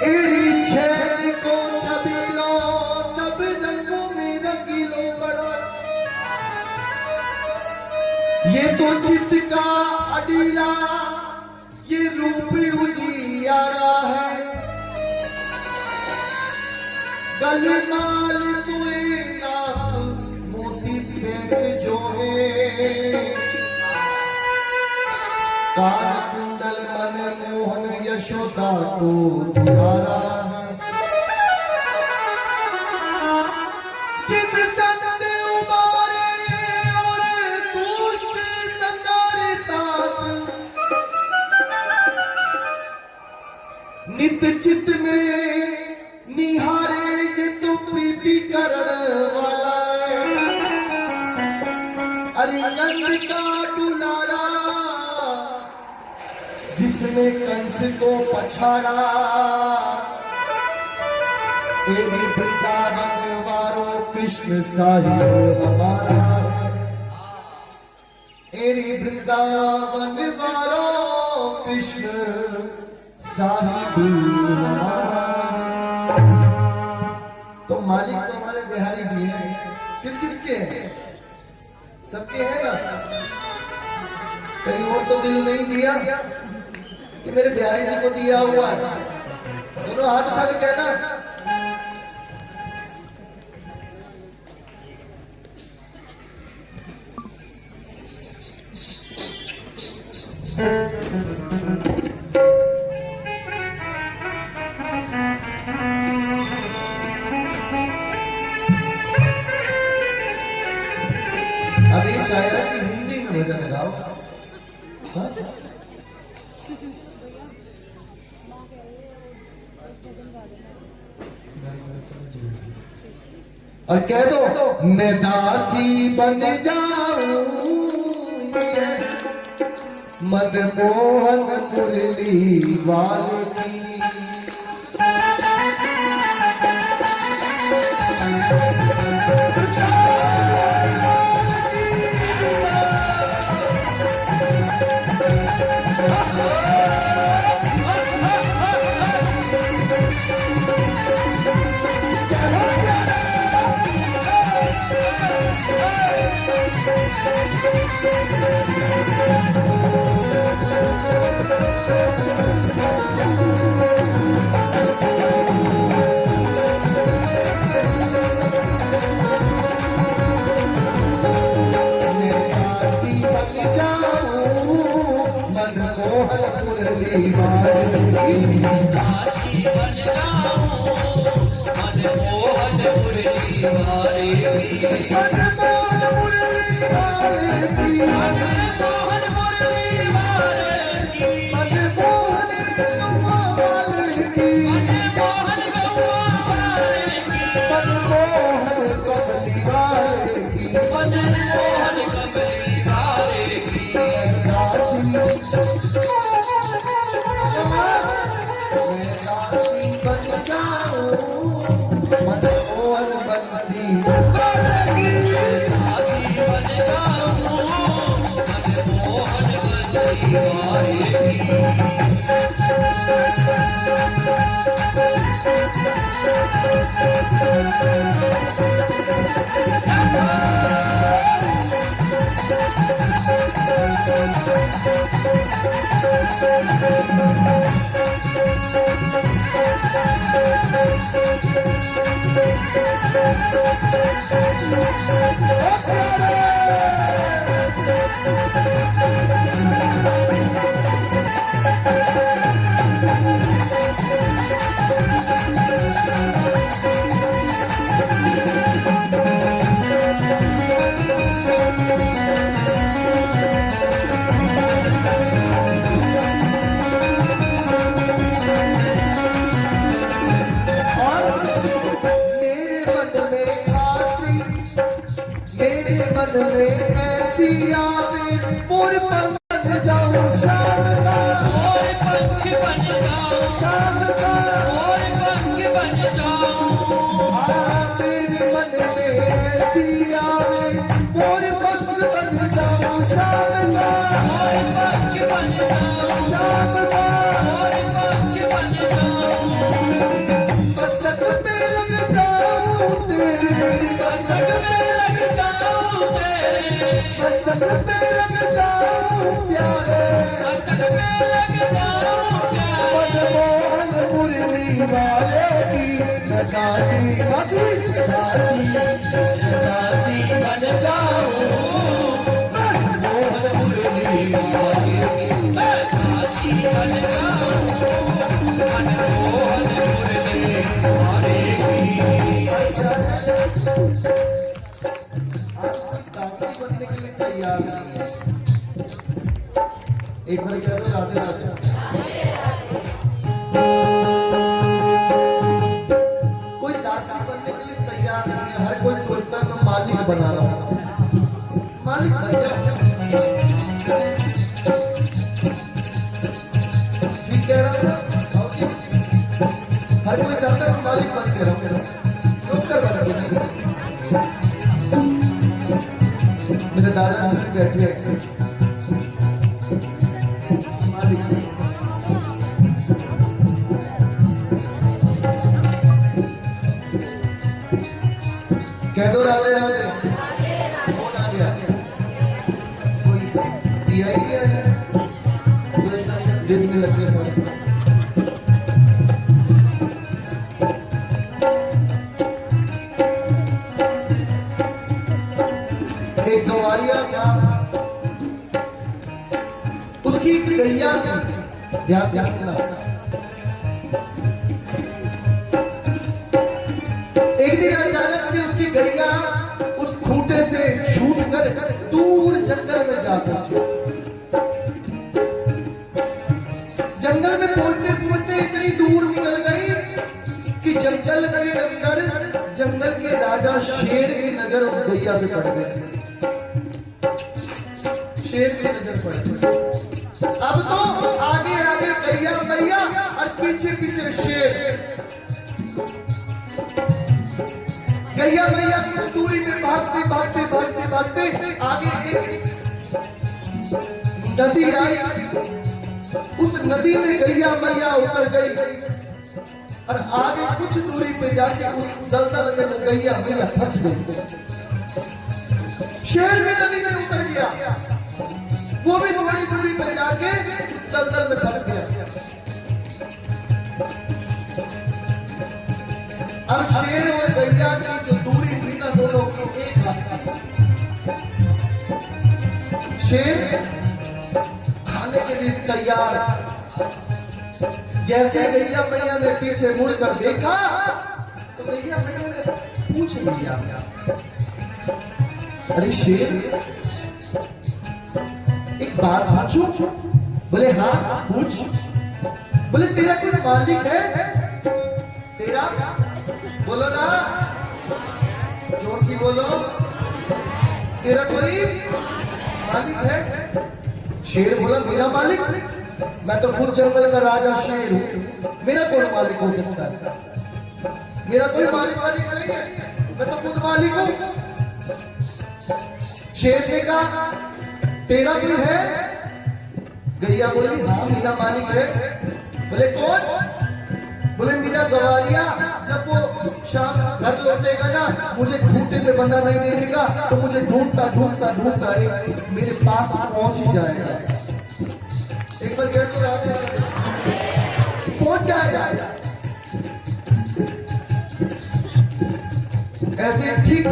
एरी छेर को छबीलो सब रंगों में रंगीलो बड़ा, ये तो चित्त का अडीला ये रूप उजियारा है। गली माल सोए नाक मोती फेंक जो है, कान कुंडल मन मोहन यशोदा को दुलारा है। चित संत उबारे और दुष्ट संगारे तात, नित चित में निहारे ये तो प्रीति करण वाला है। अरिंद का दुलारा जिसने कंस को पछाड़ा, तेरे वृंदावन वारो कृष्ण साहिब हमारा, तेरी वृंदावन वारो कृष्ण साहिब हमारा। तो मालिक तो हमारे बिहारी जी हैं, किस किस के हैं? सबके हैं ना? कहीं और तो दिल नहीं दिया कि मेरे बिहारी जी को दिया हुआ है। दोनों हाथ उठाकर कहना, अभी शायद की हिंदी में भजन गाओ। और कह दो मैं दासी बन जाऊं मदमोहन मुरली वाले की। बन जाऊं, मस्तक पे लग जाऊं प्यारे, मनमोहन मुरली वाले की चाची चाची चाची चाची बन जाऊं, मनमोहन मुरली वाले की चाची बन जाऊं, मनमोहन मुरली वाले की। दासी बनने के लिए तैयार नहीं है। एक बार क्या तो राधे राधे। कोई दासी बनने के लिए तैयार नहीं है। हर कोई सोचता है मैं मालिक बना रहा हूं, मालिक बन जाओ। ठीक कह रहा हूं? हर कोई चाहता है मालिक बन के रहूं, नौकर बन के नहीं। मेरे दादा जी बैठे हैं मालिक। कह दो राधे राधे। कौन आ गया? कोई दिया ही क्या है जो इतना देखने लग गए सारे। एक गवारिया था, उसकी एक गैया थी। ध्यान से सुनना। एक दिन अचानक से उसकी गैया उस खूंटे से छूटकर दूर जंगल में जा पहुंची। जंगल में पहुंचते पहुंचते इतनी दूर निकल गई कि जंगल के अंदर जंगल के राजा शेर की नजर उस गैया पे पड़ गई। शेर की नजर पड़ी। अब तो आगे आगे गैया मैया और पीछे पीछे शेर। गैया मैया कुछ दूरी पे भागते भागते भागते भागते आगे एक नदी आई। उस नदी में गैया मैया उतर गई और आगे कुछ दूरी पे जाके उस दलदल में वो गैया मैया फंस गई। शेर भी नदी में उतर गया, वो भी थोड़ी दूरी पे जाके दलदल में फंस गया। अब शेर और गैया की जो दूरी थी ना दोनों की एक हाथ की। शेर खाने के लिए तैयार। जैसे गैया मैया ने पीछे मुड़कर देखा तो गैया मैया ने पूछ लिया, अरे शेर एक बात पूछूं? बोले हाँ पूछ। बोले तेरा कोई मालिक है? तेरा बोलो ना, जोर से बोलो, तेरा कोई मालिक है? शेर बोला मेरा मालिक? मैं तो खुद जंगल का राजा शेर हूं, मेरा कौन मालिक हो सकता है? मेरा कोई मालिक नहीं है, मैं तो खुद मालिक हूं। शेर ने कहा तेरा कोई है? गैया बोली हाँ मेरा मालिक है। बोले कौन? बोले मेरा गवारिया जब वो शाम घर लौटेगा ना, मुझे खूंटे पे बंधा नहीं देखेगा तो मुझे ढूंढता ढूंढता ढूंढता मेरे पास पहुंच ही जाएगा। एक बार कह तो राधे पहुंच जाएगा। ऐसे ठीक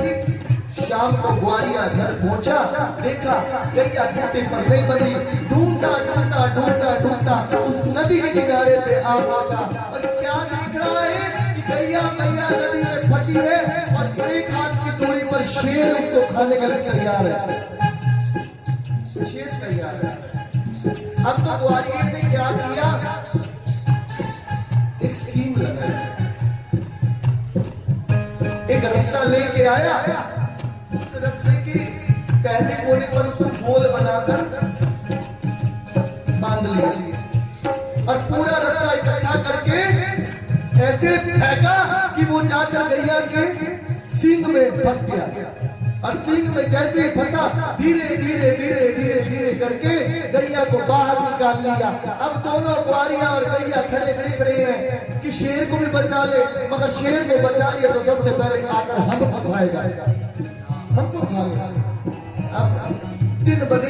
शाम को ग्वारिया घर पहुंचा, देखा गैया खूंटे पर नहीं बंधी। ढूंढता ढूंढता ढूंढता ढूंढता उस नदी के किनारे पे आ पहुंचा और क्या देख रहा है कि गैया मैया नदी में फंसी है और एक हाथ की दूरी पर शेर उसको खाने के लिए तैयार है। शेर तैयार है। अब तो ग्वारिया ने क्या किया, एक स्कीम लगाई। एक रस्सा लेके आया, उस रस्से के पहले कोने पर उसको गोल बनाकर बांध लिया और पूरा रस्सा इकट्ठा करके ऐसे फेंका कि वो जाकर गैया के सींग में फंस गया। और सींग में जैसे ही फंसा, धीरे धीरे धीरे धीरे धीरे करके गैया को बाहर निकाल लिया। अब दोनों ग्वारिया और गैया खड़े देख रहे हैं कि शेर को भी बचा ले, मगर शेर को बचा लिया तो सबसे पहले आकर हमको खाएगा, हमको खाएगा। अब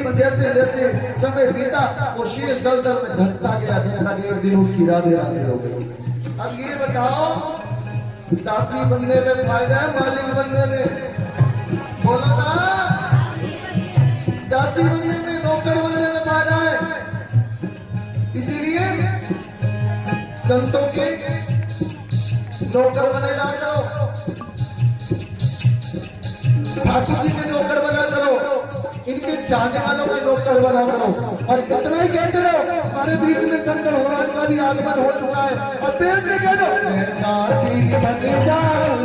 लेकिन जैसे जैसे समय बीता वो शेर दल दल में धसता गया, एक दिन उसकी राधे राधे हो गई। अब ये बताओ दासी बनने में फायदा है मालिक बनने में? बोलो ना, दासी बनने में नौकर बनने में फायदा है। इसीलिए संतों के नौकर बने ना करो, ठाकुर जी के नौकर बना करो, इनके चाहने वालों के नौकर बना करो। और इतना ही कहते रहो, हमारे बीच में शंकर भगवान का भी आगमन हो चुका है, और प्रेम से कह दो मैं दासी बन जाऊं,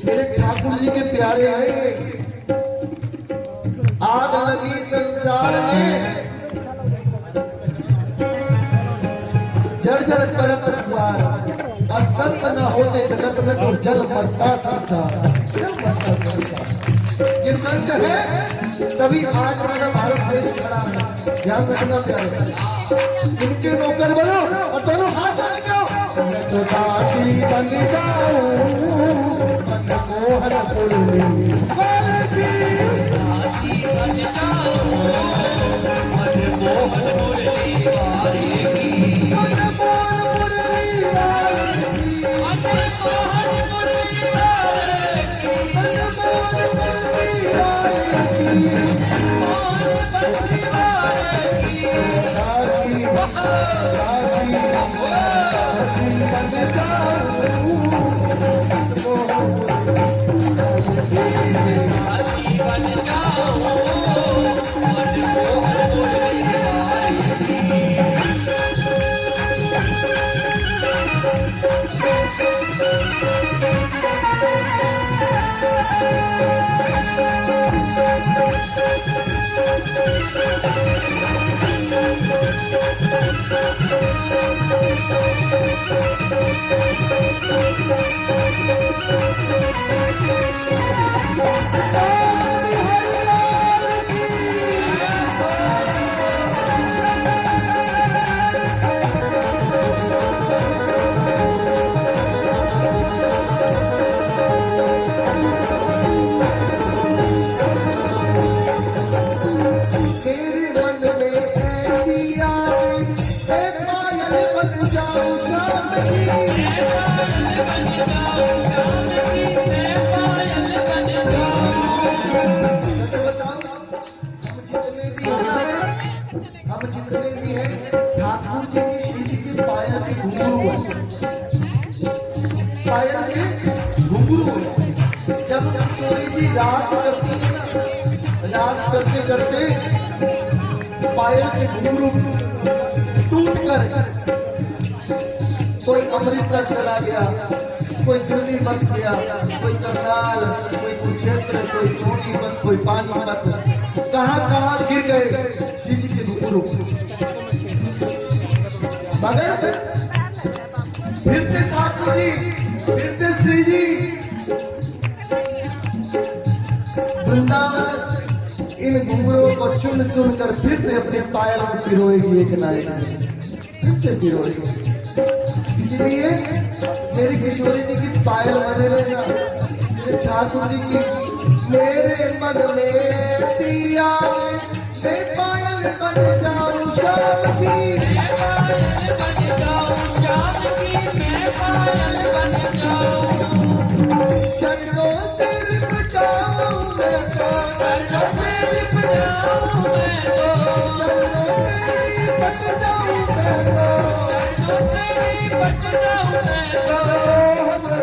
मेरे ठाकुर जी के प्यारे हैं। आग लगी संसार में, जड़ परत द्वार, और संत न होते जगत में तो जल मरता संसार, जल मरता संसार। ये संत है तभी आज मेरा भारत देश खड़ा है। ध्यान रखना प्यारे, इनके नौकर बनो और दोनों हाथ में लगाओ। मैं तो दासी बन जाऊं, मन मोहन पुरली वाली, दासी बन जाऊं, मन मोहन पुरली वाली, मन मोहन पुरली वाली, मन मोहन पुरली वाली, मन मोहन पुरली वाली, मोहन पुरली वाली, दासी पायल के घुंघरू है, पायल के घुंघरू है। जब किशोरी जी रास करती है ना, रास करते करते पायल के घुंघरू टूट कर कोई अमृतसर चला गया, कोई दिल्ली बस गया, कोई करनाल, कोई कुरुक्षेत्र, कोई सोनीपत, कोई पानीपत, कहाँ कहाँ गिर गए श्री जी के घुंघरू। मगर फिर से ठाकुर जी, फिर से श्री जी वृंदावन इन घुंघरुओं को चुन चुन कर फिर से अपने पायल में पिरोएगी, एक नायक फिर से पिरोएगी। इसलिए मेरी किशोरी जी की पायल बने रहना, मेरे ठाकुर जी की मेरे मन में सिया मैं पायल बन जाऊं शाम की, मैं पायल बन जाऊं, चरणों से लिपटाऊं मैं तो, चरणों से लिपटाऊं मैं तो, चरणों से लिपट जाऊं मैं तो, चरणों से लिपट जाऊं मैं तो,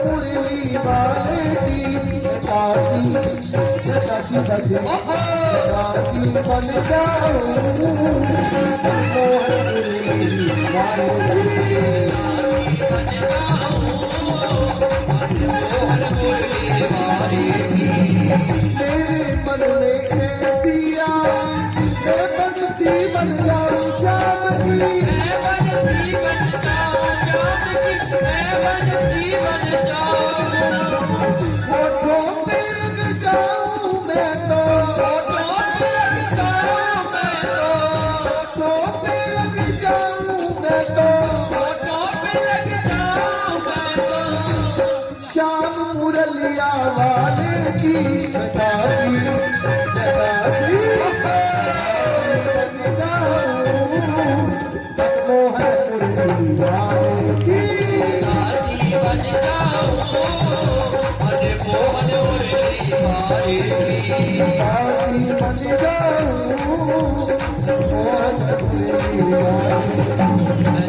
मुरली वाले की काशी काशी काशी बन जाऊं, मोहन मुरली वाले की बन जाऊं, मोहन मुरली वाले की। मेरे मन में सिया मैं बंसी बन जाऊं शाम की, मैं बंसी बन जाऊं शाम की, मैं बंसी बन जाऊं, होठों पे लग जाऊं मैं तो, होठों पे लग जाऊं मैं तो, होठों पे लग जाऊं मैं तो, होठों पे लग जाऊं मैं तो, श्याम मुरलिया वाले की काशी काशी बन जाऊं, मोहन मुरली वाले की काशी बन जाऊं, अरे मोहन मुरली वाले की काशी बन जाऊं, मोहन मुरली वाले की।